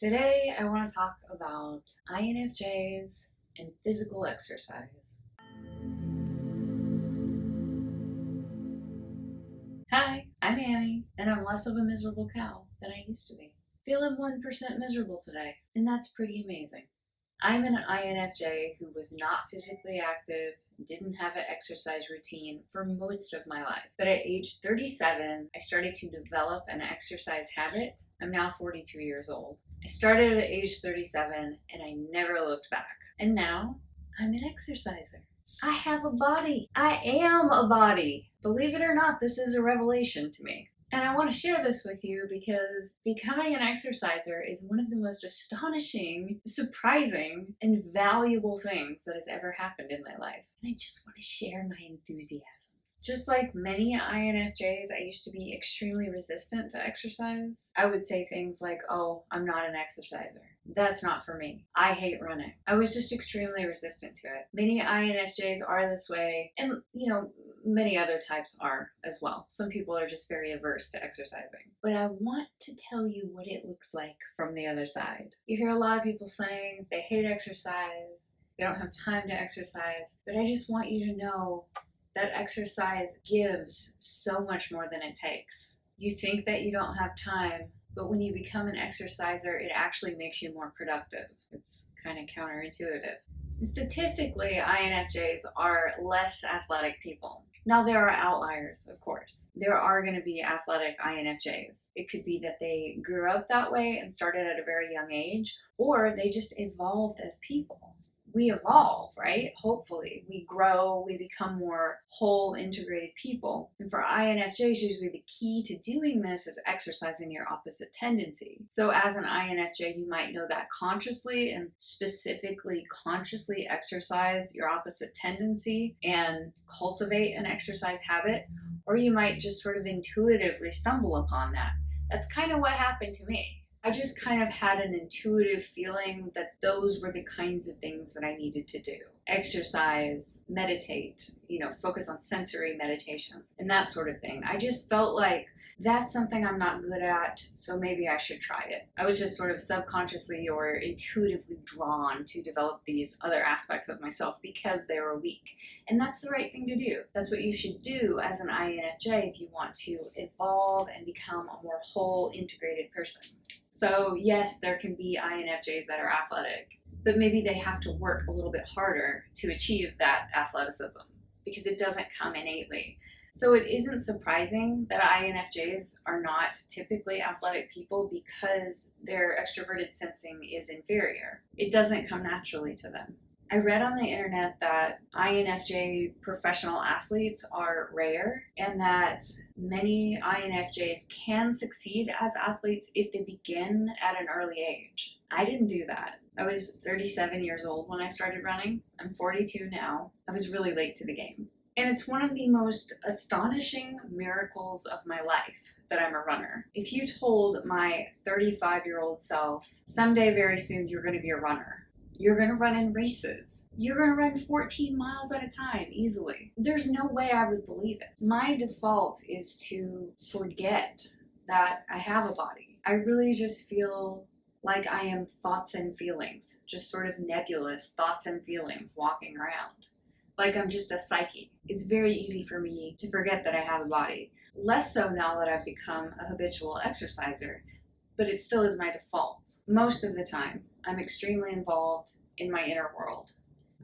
Today, I want to talk about INFJs and physical exercise. Hi, I'm Annie, and I'm less of a miserable cow than I used to be. Feeling 1% miserable today, and that's pretty amazing. I'm an INFJ who was not physically active, didn't have an exercise routine for most of my life. But at age 37, I started to develop an exercise habit. I'm now 42 years old. I started at age 37 and I never looked back. And now I'm an exerciser. I have a body. I am a body. Believe it or not, this is a revelation to me. And I want to share this with you because becoming an exerciser is one of the most astonishing, surprising, and valuable things that has ever happened in my life. And I just want to share my enthusiasm. Just like many INFJs, I used to be extremely resistant to exercise. I would say things like, oh, I'm not an exerciser. That's not for me. I hate running. I was just extremely resistant to it. Many INFJs are this way, and many other types are as well. Some people are just very averse to exercising. But I want to tell you what it looks like from the other side. You hear a lot of people saying they hate exercise, they don't have time to exercise, but I just want you to know that exercise gives so much more than it takes. You think that you don't have time, but when you become an exerciser, it actually makes you more productive. It's kind of counterintuitive. Statistically, INFJs are less athletic people. Now, there are outliers, of course. There are going to be athletic INFJs. It could be that they grew up that way and started at a very young age, or they just evolved as people. We evolve, right? Hopefully, we grow, we become more whole, integrated people. And for INFJs, usually the key to doing this is exercising your opposite tendency. So as an INFJ, you might know that consciously and specifically consciously exercise your opposite tendency and cultivate an exercise habit, or you might just sort of intuitively stumble upon that. That's kind of what happened to me. I just kind of had an intuitive feeling that those were the kinds of things that I needed to do. Exercise, meditate, focus on sensory meditations and that sort of thing. I just felt like that's something I'm not good at, so maybe I should try it. I was just sort of subconsciously or intuitively drawn to develop these other aspects of myself because they were weak. And that's the right thing to do. That's what you should do as an INFJ if you want to evolve and become a more whole, integrated person. So yes, there can be INFJs that are athletic, but maybe they have to work a little bit harder to achieve that athleticism because it doesn't come innately. So it isn't surprising that INFJs are not typically athletic people because their extroverted sensing is inferior. It doesn't come naturally to them. I read on the internet that INFJ professional athletes are rare and that many INFJs can succeed as athletes if they begin at an early age. I didn't do that. I was 37 years old when I started running. I'm 42 now. I was really late to the game. And it's one of the most astonishing miracles of my life that I'm a runner. If you told my 35-year-old self, someday very soon you're going to be a runner, you're going to run in races, you're going to run 14 miles at a time easily, there's no way I would believe it. My default is to forget that I have a body. I really just feel like I am thoughts and feelings, just sort of nebulous thoughts and feelings walking around. Like I'm just a psyche. It's very easy for me to forget that I have a body. Less so now that I've become a habitual exerciser, but it still is my default. Most of the time, I'm extremely involved in my inner world.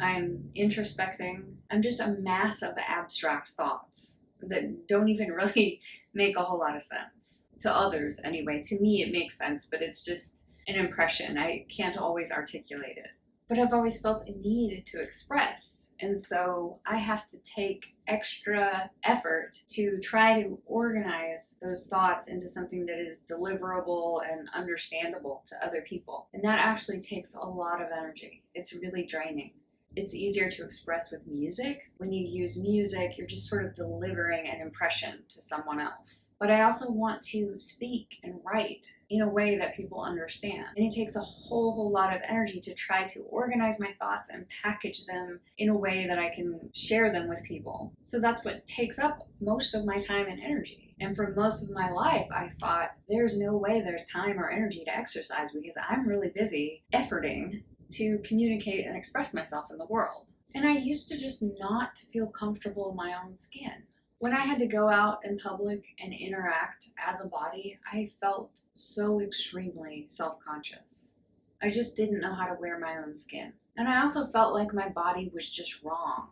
I'm introspecting. I'm just a mass of abstract thoughts that don't even really make a whole lot of sense. To others, anyway. To me, it makes sense, but it's just an impression. I can't always articulate it. But I've always felt a need to express. And so I have to take extra effort to try to organize those thoughts into something that is deliverable and understandable to other people. And that actually takes a lot of energy. It's really draining. It's easier to express with music. When you use music, you're just sort of delivering an impression to someone else. But I also want to speak and write in a way that people understand. And it takes a whole lot of energy to try to organize my thoughts and package them in a way that I can share them with people. So that's what takes up most of my time and energy. And for most of my life, I thought there's no way there's time or energy to exercise because I'm really busy efforting to communicate and express myself in the world. And I used to just not feel comfortable in my own skin. When I had to go out in public and interact as a body, I felt so extremely self-conscious. I just didn't know how to wear my own skin. And I also felt like my body was just wrong,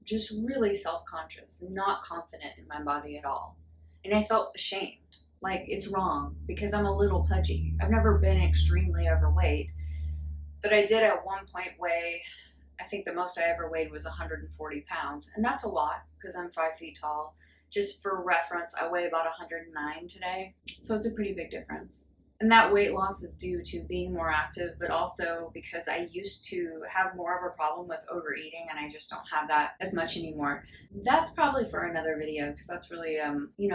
just really self-conscious, not confident in my body at all. And I felt ashamed, like it's wrong because I'm a little pudgy. I've never been extremely overweight, but I did at one point weigh, I think the most I ever weighed was 140 pounds. And that's a lot because I'm 5 feet tall. Just for reference, I weigh about 109 today. So it's a pretty big difference. And that weight loss is due to being more active, but also because I used to have more of a problem with overeating and I just don't have that as much anymore. That's probably for another video because that's really,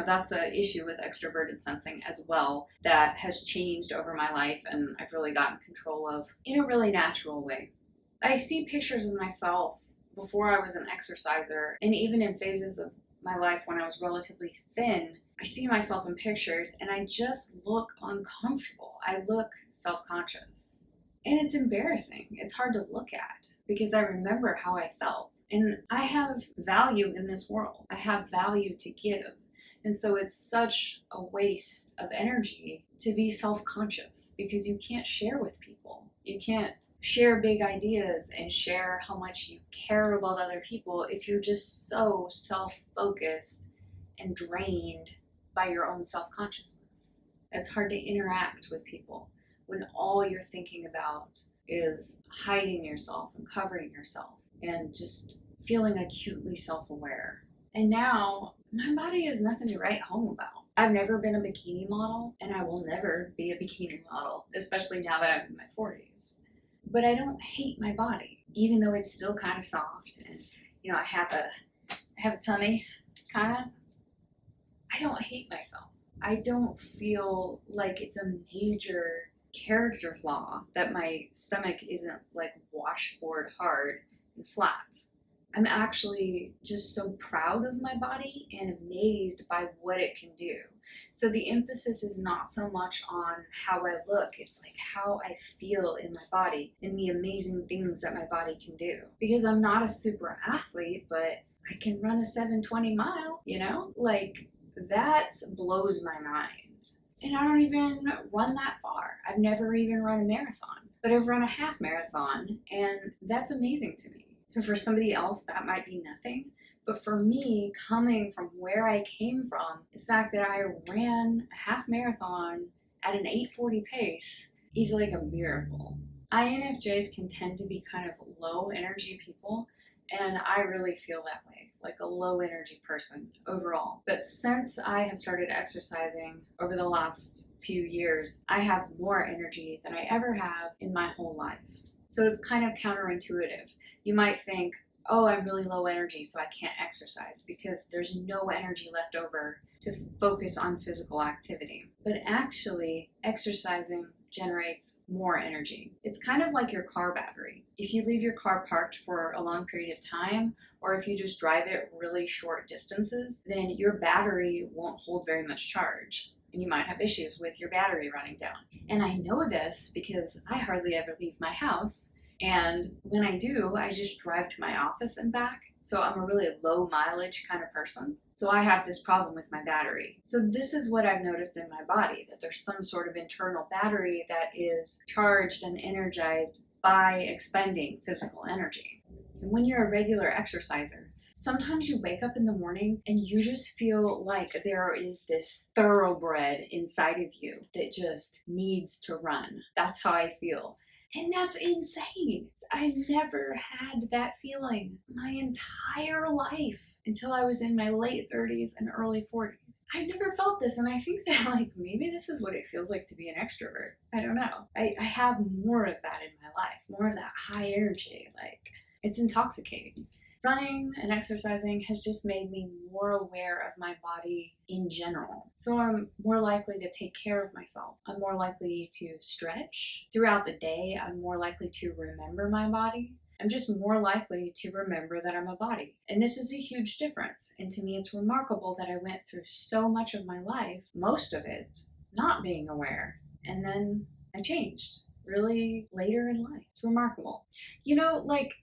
that's an issue with extroverted sensing as well that has changed over my life and I've really gotten control of in a really natural way. I see pictures of myself before I was an exerciser and even in phases of my life when I was relatively thin. I see myself in pictures and I just look uncomfortable. I look self-conscious. And it's embarrassing. It's hard to look at because I remember how I felt. And I have value in this world. I have value to give. And so it's such a waste of energy to be self-conscious because you can't share with people. You can't share big ideas and share how much you care about other people if you're just so self-focused and drained by your own self-consciousness. It's hard to interact with people when all you're thinking about is hiding yourself and covering yourself and just feeling acutely self-aware. And now my body is nothing to write home about. I've never been a bikini model and I will never be a bikini model, especially now that I'm in my 40s. But I don't hate my body, even though it's still kind of soft and I have a tummy kind of. I don't hate myself. I don't feel like it's a major character flaw that my stomach isn't like washboard hard and flat. I'm actually just so proud of my body and amazed by what it can do. So the emphasis is not so much on how I look, it's like how I feel in my body and the amazing things that my body can do. Because I'm not a super athlete, but I can run a 720 mile, Like, that blows my mind. And I don't even run that far. I've never even run a marathon, but I've run a half marathon, and that's amazing to me. So for somebody else, that might be nothing. But for me, coming from where I came from, the fact that I ran a half marathon at an 8:40 pace is like a miracle. INFJs can tend to be kind of low energy people, and I really feel that way, like a low energy person overall. But since I have started exercising over the last few years, I have more energy than I ever have in my whole life. So it's kind of counterintuitive. You might think, oh, I'm really low energy, so I can't exercise because there's no energy left over to focus on physical activity. But actually, exercising generates more energy. It's kind of like your car battery. If you leave your car parked for a long period of time, or if you just drive it really short distances, then your battery won't hold very much charge. And you might have issues with your battery running down. And I know this because I hardly ever leave my house. And when I do, I just drive to my office and back. So I'm a really low mileage kind of person. So I have this problem with my battery. So this is what I've noticed in my body, that there's some sort of internal battery that is charged and energized by expending physical energy. And when you're a regular exerciser, sometimes you wake up in the morning and you just feel like there is this thoroughbred inside of you that just needs to run. That's how I feel. And that's insane. I've never had that feeling my entire life until I was in my late 30s and early 40s. I've never felt this, and I think that maybe this is what it feels like to be an extrovert. I don't know. I have more of that in my life, more of that high energy. It's intoxicating. Running and exercising has just made me more aware of my body in general. So I'm more likely to take care of myself. I'm more likely to stretch. Throughout the day, I'm more likely to remember my body. I'm just more likely to remember that I'm a body. And this is a huge difference. And to me, it's remarkable that I went through so much of my life, most of it, not being aware. And then I changed really later in life. It's remarkable. You know, like,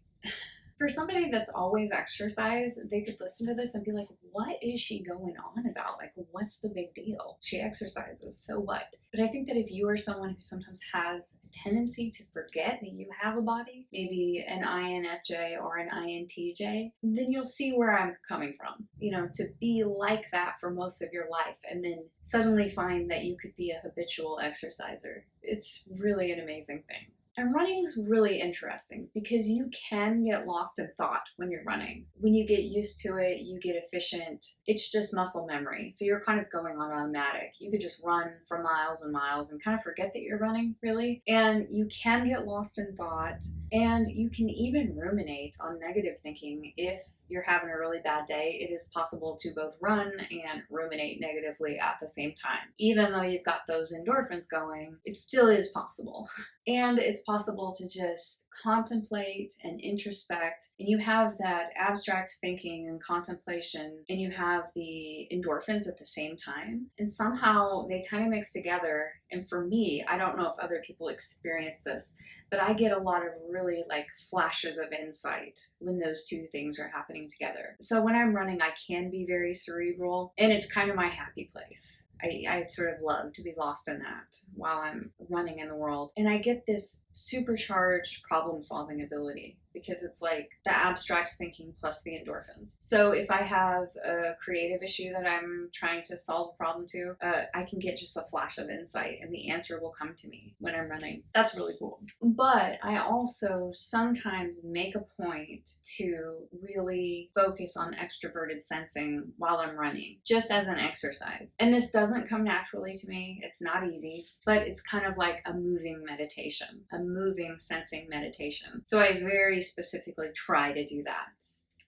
for somebody that's always exercised, they could listen to this and be like, what is she going on about? Like, what's the big deal? She exercises, so what? But I think that if you are someone who sometimes has a tendency to forget that you have a body, maybe an INFJ or an INTJ, then you'll see where I'm coming from. You know, to be like that for most of your life and then suddenly find that you could be a habitual exerciser. It's really an amazing thing. And running is really interesting because you can get lost in thought when you're running. When you get used to it, you get efficient. It's just muscle memory. So you're kind of going on automatic. You could just run for miles and miles and kind of forget that you're running, really. And you can get lost in thought. And you can even ruminate on negative thinking if you're having a really bad day. It is possible to both run and ruminate negatively at the same time. Even though you've got those endorphins going, it still is possible. And it's possible to just contemplate and introspect, and you have that abstract thinking and contemplation, and you have the endorphins at the same time. And somehow they kind of mix together. And for me, I don't know if other people experience this, but I get a lot of really like flashes of insight when those two things are happening together. So when I'm running, I can be very cerebral, and it's kind of my happy place. I sort of love to be lost in that while I'm running in the world. And I get this supercharged problem solving ability because it's like the abstract thinking plus the endorphins. So if I have a creative issue that I'm trying to solve a problem to, I can get just a flash of insight and the answer will come to me when I'm running. That's really cool. But I also sometimes make a point to really focus on extroverted sensing while I'm running, just as an exercise. And this doesn't come naturally to me. It's not easy, but it's kind of like a moving meditation, a moving sensing meditation. So I very specifically try to do that.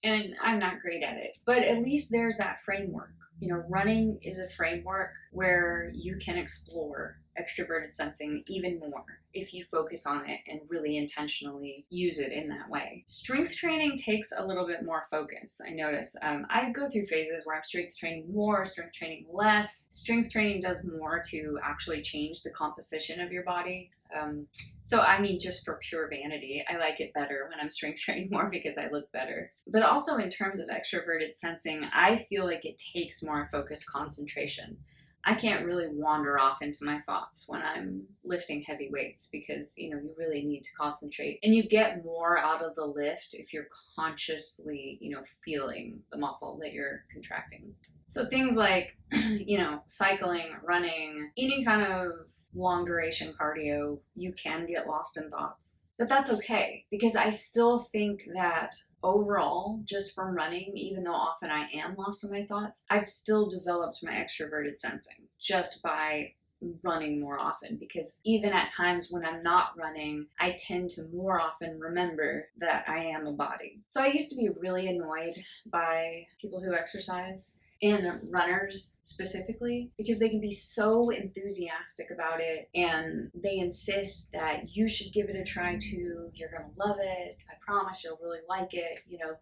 And I'm not great at it, but at least there's that framework. You know, running is a framework where you can explore extroverted sensing even more if you focus on it and really intentionally use it in that way. Strength training takes a little bit more focus, I notice. I go through phases where I'm strength training more, strength training less. Strength training does more to actually change the composition of your body. So I mean, just for pure vanity, I like it better when I'm strength training more because I look better. But also in terms of extroverted sensing, I feel like it takes more focused concentration. I can't really wander off into my thoughts when I'm lifting heavy weights because, you know, you really need to concentrate. And you get more out of the lift if you're consciously, you know, feeling the muscle that you're contracting. So things like, you know, cycling, running, any kind of long duration cardio, you can get lost in thoughts. But that's okay because I still think that overall, just from running, even though often I am lost in my thoughts, I've still developed my extroverted sensing just by running more often, because even at times when I'm not running, I tend to more often remember that I am a body. So I used to be really annoyed by people who exercise, and runners specifically, because they can be so enthusiastic about it and they insist that you should give it a try too. You're gonna love it. I promise you'll really like it. You know,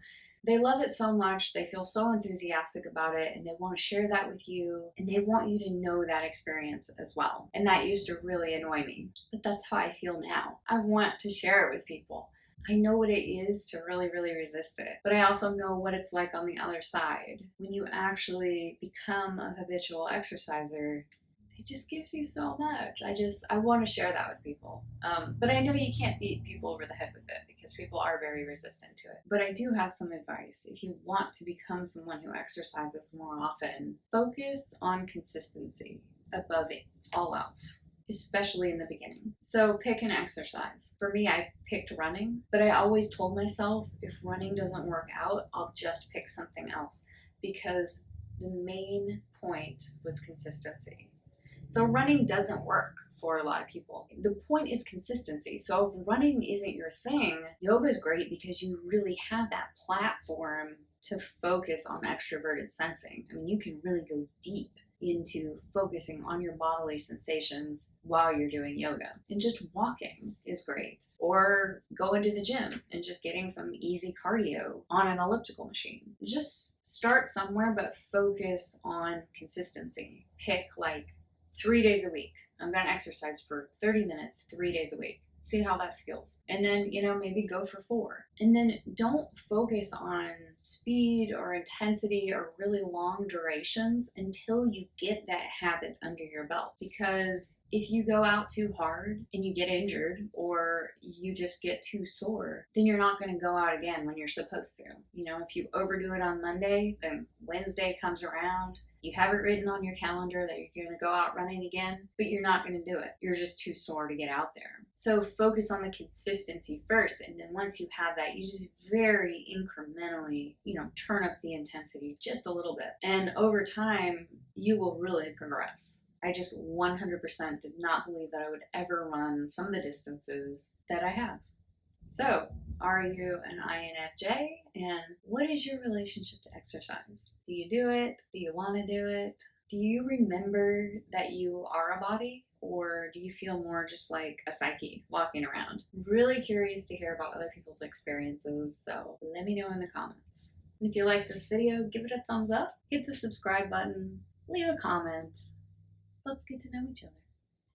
they love it so much, they feel so enthusiastic about it, and they want to share that with you, and they want you to know that experience as well. And that used to really annoy me, but that's how I feel now. I want to share it with people. I know what it is to really, really resist it, but I also know what it's like on the other side. When you actually become a habitual exerciser, it just gives you so much. I want to share that with people. But I know you can't beat people over the head with it because people are very resistant to it. But I do have some advice. If you want to become someone who exercises more often, focus on consistency above all else, especially in the beginning. So pick an exercise. For me, I picked running, but I always told myself if running doesn't work out, I'll just pick something else, because the main point was consistency. So running doesn't work for a lot of people. The point is consistency. So if running isn't your thing, yoga is great because you really have that platform to focus on extroverted sensing. I mean, you can really go deep into focusing on your bodily sensations while you're doing yoga. And just walking is great. Or going to the gym and just getting some easy cardio on an elliptical machine. Just start somewhere, but focus on consistency. Pick like 3 days a week. I'm going to exercise for 30 minutes, 3 days a week. See how that feels. And then, maybe go for 4. And then don't focus on speed or intensity or really long durations until you get that habit under your belt. Because if you go out too hard and you get injured or you just get too sore, then you're not going to go out again when you're supposed to. If you overdo it on Monday, then Wednesday comes around. You have it written on your calendar that you're going to go out running again, but you're not going to do it. You're just too sore to get out there. So focus on the consistency first. And then once you have that, you just very incrementally, turn up the intensity just a little bit. And over time, you will really progress. I just 100% did not believe that I would ever run some of the distances that I have. So, are you an INFJ? And what is your relationship to exercise? Do you do it? Do you want to do it? Do you remember that you are a body? Or do you feel more just like a psyche walking around? Really curious to hear about other people's experiences, so let me know in the comments. And if you like this video, give it a thumbs up, hit the subscribe button, leave a comment. Let's get to know each other.